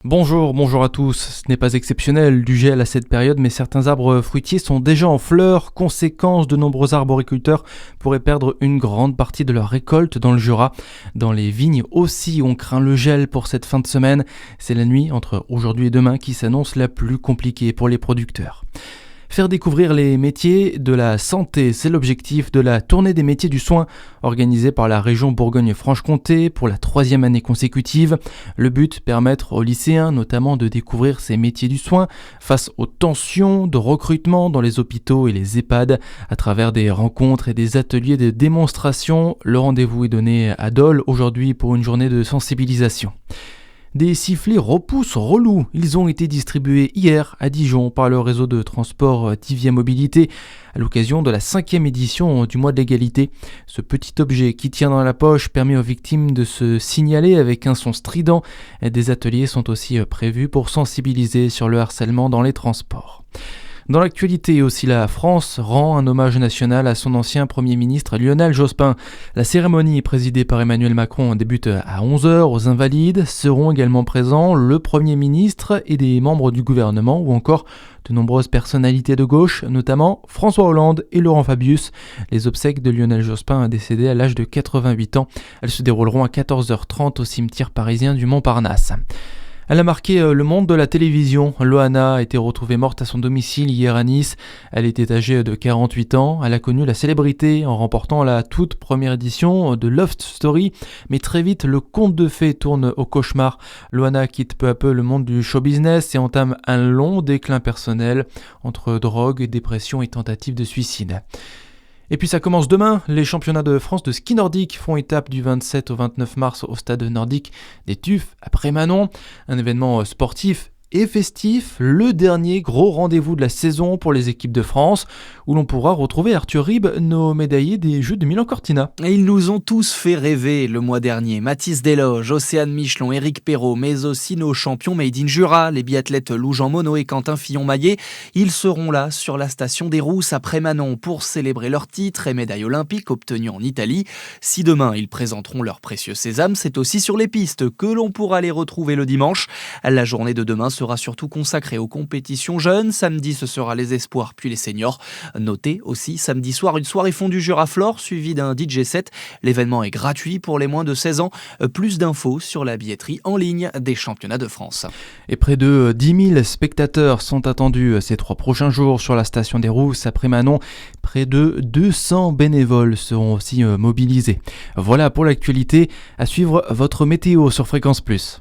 Bonjour à tous. Ce n'est pas exceptionnel du gel à cette période, mais certains arbres fruitiers sont déjà en fleurs. Conséquence, de nombreux arboriculteurs pourraient perdre une grande partie de leur récolte dans le Jura. Dans les vignes aussi, on craint le gel pour cette fin de semaine. C'est la nuit entre aujourd'hui et demain qui s'annonce la plus compliquée pour les producteurs. Faire découvrir les métiers de la santé, c'est l'objectif de la tournée des métiers du soin organisée par la région Bourgogne-Franche-Comté pour la 3e année consécutive. Le but, permettre aux lycéens notamment de découvrir ces métiers du soin face aux tensions de recrutement dans les hôpitaux et les EHPAD à travers des rencontres et des ateliers de démonstration. Le rendez-vous est donné à Dole aujourd'hui pour une journée de sensibilisation. Des sifflets repousse-relous, ils ont été distribués hier à Dijon par le réseau de transport Tivia Mobilité à l'occasion de la 5e édition du mois de l'égalité. Ce petit objet qui tient dans la poche permet aux victimes de se signaler avec un son strident. Des ateliers sont aussi prévus pour sensibiliser sur le harcèlement dans les transports. Dans l'actualité aussi, la France rend un hommage national à son ancien Premier ministre Lionel Jospin. La cérémonie présidée par Emmanuel Macron débute à 11h aux Invalides. Seront également présents le Premier ministre et des membres du gouvernement ou encore de nombreuses personnalités de gauche, notamment François Hollande et Laurent Fabius. Les obsèques de Lionel Jospin, décédé à l'âge de 88 ans, elles se dérouleront à 14h30 au cimetière parisien du Montparnasse. Elle a marqué le monde de la télévision. Loana a été retrouvée morte à son domicile hier à Nice. Elle était âgée de 48 ans. Elle a connu la célébrité en remportant la toute première édition de Love Story. Mais très vite, le conte de fées tourne au cauchemar. Loana quitte peu à peu le monde du show business et entame un long déclin personnel entre drogue, dépression et tentative de suicide. Et puis ça commence demain, les championnats de France de ski nordique font étape du 27 au 29 mars au stade nordique des Tuffes à Prémanon, un événement sportif et festif, le dernier gros rendez-vous de la saison pour les équipes de France, où l'on pourra retrouver Arthur Ribes, nos médaillés des Jeux de Milan-Cortina. Et ils nous ont tous fait rêver le mois dernier. Mathis Desloges, Océane Michelon, Éric Perrault, mais aussi nos champions Made in Jura, les biathlètes Lou Jean Monod et Quentin Fillon-Maillet. Ils seront là sur la station des Rousses à Prémanon pour célébrer leur titre et médaille olympique obtenue en Italie. Si demain ils présenteront leur précieux sésame, c'est aussi sur les pistes que l'on pourra les retrouver le dimanche. La journée de demain sera surtout consacrée aux compétitions jeunes. Samedi, ce sera les espoirs puis les seniors. Notez aussi samedi soir une soirée fondue Juraflore suivie d'un DJ set. L'événement est gratuit pour les moins de 16 ans. Plus d'infos sur la billetterie en ligne des championnats de France. Et près de 10 000 spectateurs sont attendus ces 3 prochains jours sur la station des Rousses à Prémanon. Près de 200 bénévoles seront aussi mobilisés. Voilà pour l'actualité. À suivre votre météo sur Fréquence Plus.